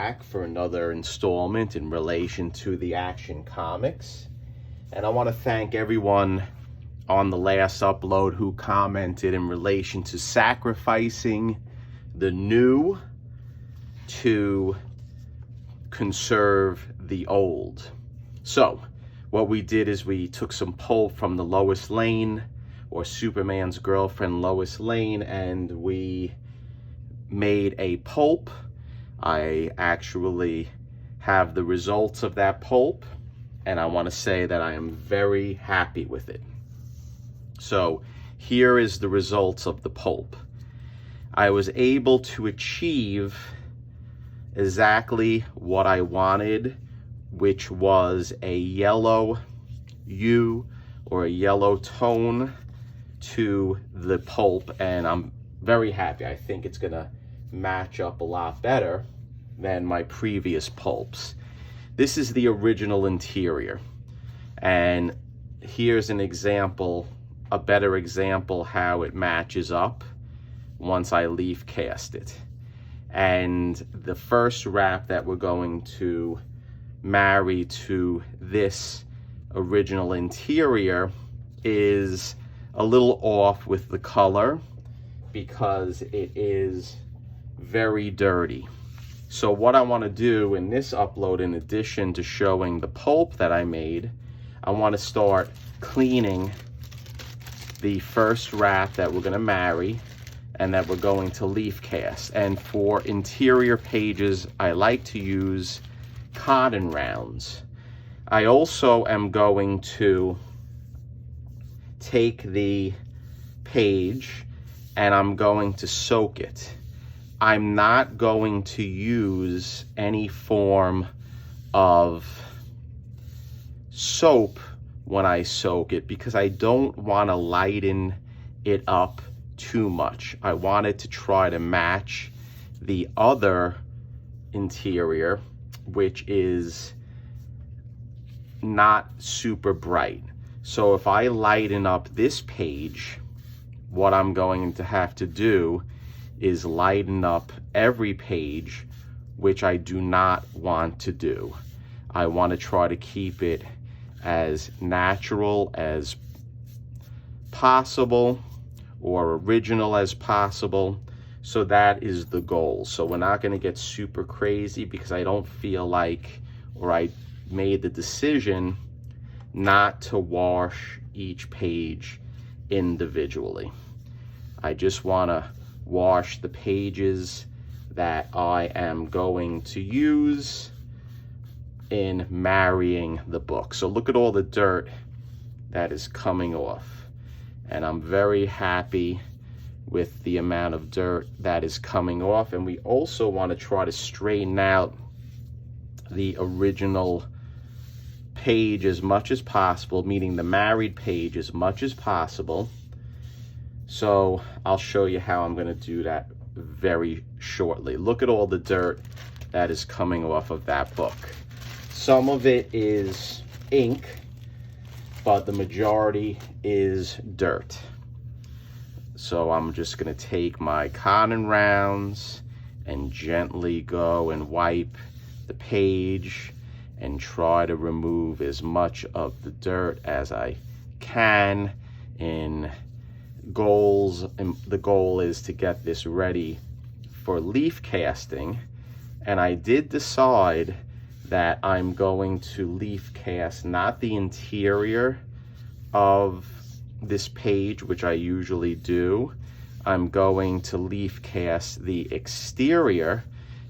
back for another installment in relation to the Action Comics. And I want to thank everyone on the last upload who commented in relation to sacrificing the new to conserve the old. So what we did is we took some pulp from the Lois Lane, or Superman's girlfriend Lois Lane, and we made a pulp. I actually have the results of that pulp, and I want to say that I am very happy with it. So here is the results of the pulp. I was able to achieve exactly what I wanted, which was a yellow hue or a yellow tone to the pulp, and I'm very happy. I think it's gonna match up a lot better than my previous pulps. This is the original interior, and here's an example, a better example how it matches up once I leaf cast it. And the first wrap that we're going to marry to this original interior is a little off with the color because it is very dirty. So what I want to do in this upload, in addition to showing the pulp that I made, I want to start cleaning the first wrap that we're going to marry and that we're going to leaf cast. And for interior pages, I like to use cotton rounds. I also am going to take the page and I'm going to soak it. I'm not going to use any form of soap when I soak it because I don't want to lighten it up too much. I want it to try to match the other interior, which is not super bright. So if I lighten up this page, what I'm going to have to do is lighten up every page, which I do not want to do. I want to try to keep it as natural as possible or original as possible. So that is the goal. So we're not going to get super crazy because I don't feel like, or I made the decision not to wash each page individually. I just want to wash the pages that I am going to use in marrying the book. So look at all the dirt that is coming off. And I'm very happy with the amount of dirt that is coming off. And we also want to try to straighten out the original page as much as possible, meaning the married page as much as possible. So I'll show you how I'm going to do that very shortly. Look at all the dirt that is coming off of that book. Some of it is ink, but the majority is dirt. So I'm just going to take my cotton rounds and gently go and wipe the page and try to remove as much of the dirt as I can in goals. And the goal is to get this ready for leaf casting. And I did decide that I'm going to leaf cast not the interior of this page, which I usually do. I'm going to leaf cast the exterior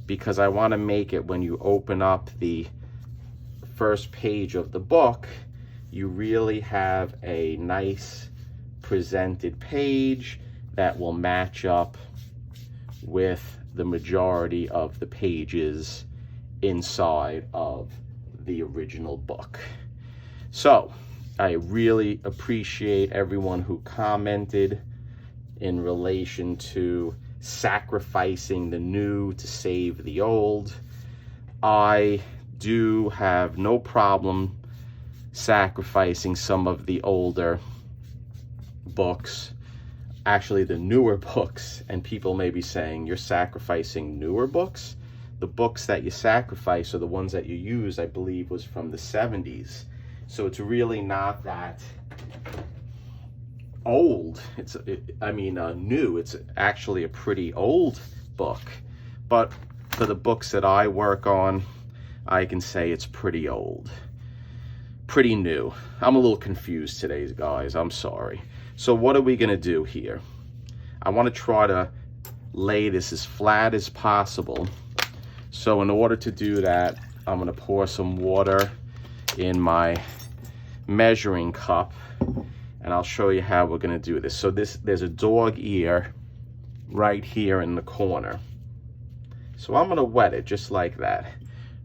because I want to make it, when you open up the first page of the book, you really have a nice presented page that will match up with the majority of the pages inside of the original book. So I really appreciate everyone who commented in relation to sacrificing the new to save the old. I do have no problem sacrificing some of the older books, actually the newer books, and people may be saying, you're sacrificing newer books? the books that you sacrifice or the ones that you use, I believe, was from the 70s. So it's really not that old. New. It's actually a pretty old book. But for the books that I work on, I can say it's pretty old. Pretty new. I'm a little confused today, guys. I'm sorry. So what are we going to do here? I want to try to lay this as flat as possible. So in order to do that, I'm going to pour some water in my measuring cup, and I'll show you how we're going to do this. So there's a dog ear right here in the corner. So I'm going to wet it just like that.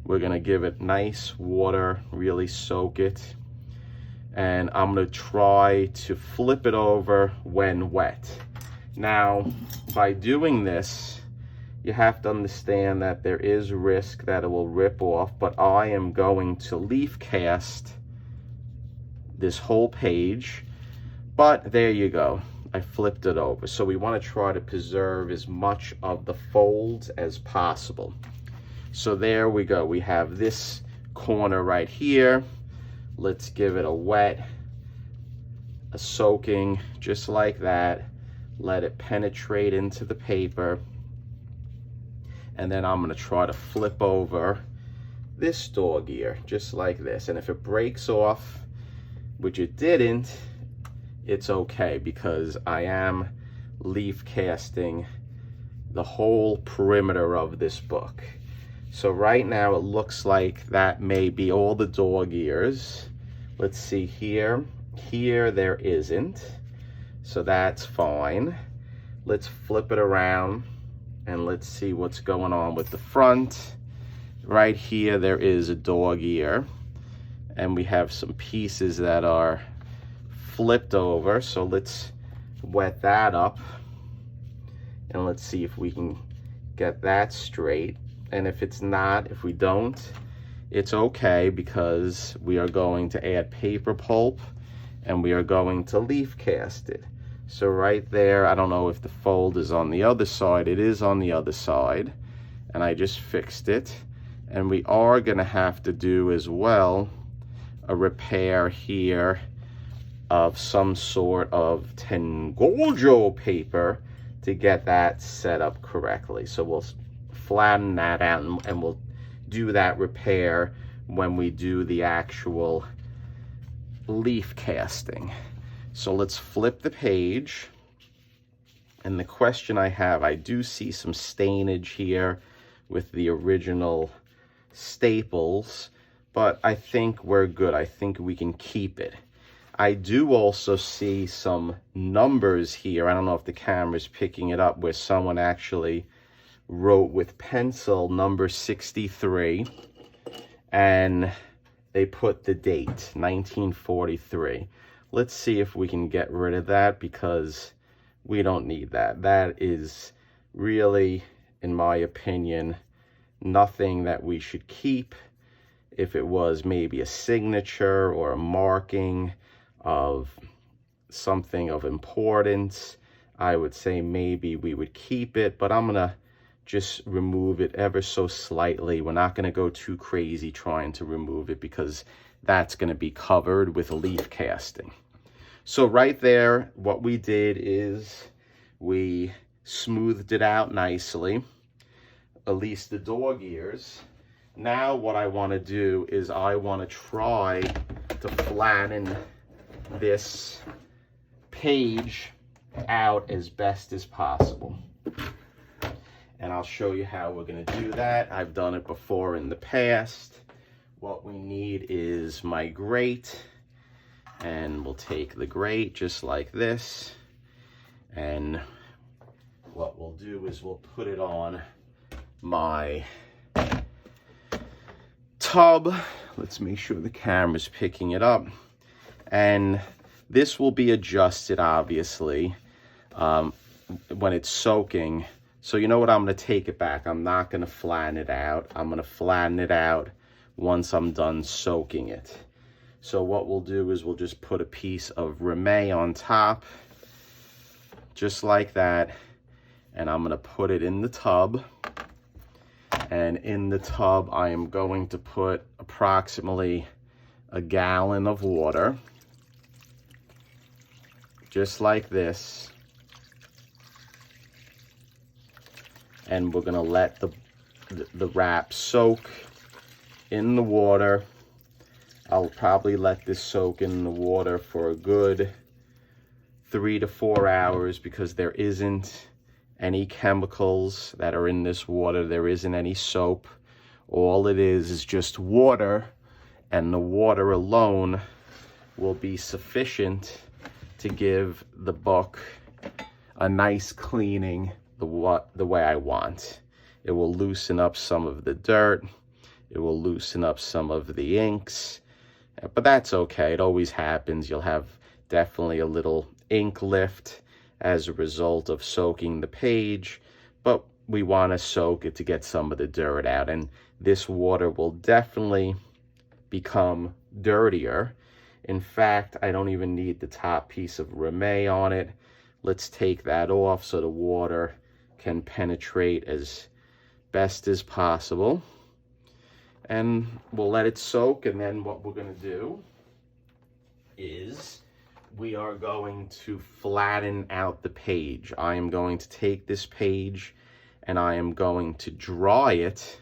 We're going to give it nice water, really soak it. And I'm going to try to flip it over when wet. Now, by doing this, you have to understand that there is risk that it will rip off, but I am going to leaf cast this whole page. But there you go. I flipped it over. So we want to try to preserve as much of the folds as possible. So there we go. We have this corner right here. Let's give it a wet, a soaking, just like that. Let it penetrate into the paper. And then I'm going to try to flip over this dog ear, just like this. And if it breaks off, which it didn't, it's okay, because I am leaf casting the whole perimeter of this book. So right now it looks like that may be all the dog ears. Let's see here. Here there isn't. So that's fine. Let's flip it around and let's see what's going on with the front. Right here there is a dog ear, and we have some pieces that are flipped over. So let's wet that up and let's see if we can get that straight. And if it's not, if we don't, it's okay, because we are going to add paper pulp and we are going to leaf cast it. So right there, I don't know if the fold is on the other side. It is on the other side, and I just fixed it. And we are gonna have to do as well a repair here of some sort of Tengojo paper to get that set up correctly. So we'll flatten that out and we'll do that repair when we do the actual leaf casting. So let's flip the page. And the question I have, I do see some stainage here with the original staples, but I think we're good. I think we can keep it. I do also see some numbers here. I don't know if the camera's picking it up, where someone actually wrote with pencil number 63, and they put the date 1943. Let's see if we can get rid of that, because we don't need that. That is really, in my opinion, nothing that we should keep. If it was maybe a signature or a marking of something of importance, I would say maybe we would keep it, but I'm gonna just remove it ever so slightly. We're not gonna go too crazy trying to remove it, because that's gonna be covered with leaf casting. So right there, what we did is we smoothed it out nicely, at least the dog ears. Now what I wanna do is I wanna try to flatten this page out as best as possible. And I'll show you how we're going to do that. I've done it before in the past. What we need is my grate, and we'll take the grate just like this. And what we'll do is we'll put it on my tub. Let's make sure the camera's picking it up. And this will be adjusted, obviously, when it's soaking. So you know what, I'm going to take it back. I'm not going to flatten it out. I'm going to flatten it out once I'm done soaking it. So what we'll do is we'll just put a piece of Rimet on top, just like that. And I'm going to put it in the tub. And in the tub, I am going to put approximately a gallon of water, just like this. And we're gonna let the wrap soak in the water. I'll probably let this soak in the water for a good 3 to 4 hours because there isn't any chemicals that are in this water. There isn't any soap. All it is just water, and the water alone will be sufficient to give the book a nice cleaning the way I want. It will loosen up some of the dirt. It will loosen up some of the inks, but that's okay. It always happens. You'll have definitely a little ink lift as a result of soaking the page, but we want to soak it to get some of the dirt out, and this water will definitely become dirtier. In fact, I don't even need the top piece of Rimet on it. Let's take that off so the water can penetrate as best as possible. And we'll let it soak, and then what we're going to do is we are going to flatten out the page. I am going to take this page and I am going to draw it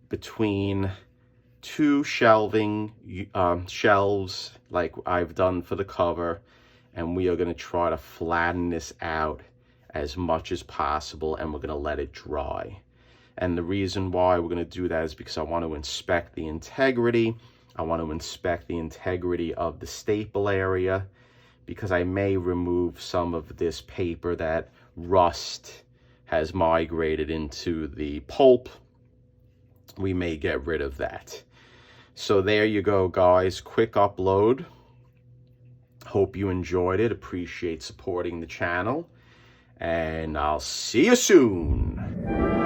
between two shelving shelves like I've done for the cover, and we are going to try to flatten this out as much as possible, and we're going to let it dry. And the reason why we're going to do that is because I want to inspect the integrity. I want to inspect the integrity of the staple area, because I may remove some of this paper that rust has migrated into the pulp. We may get rid of that. So there you go, guys. Quick upload. Hope you enjoyed it. Appreciate supporting the channel. And I'll see you soon.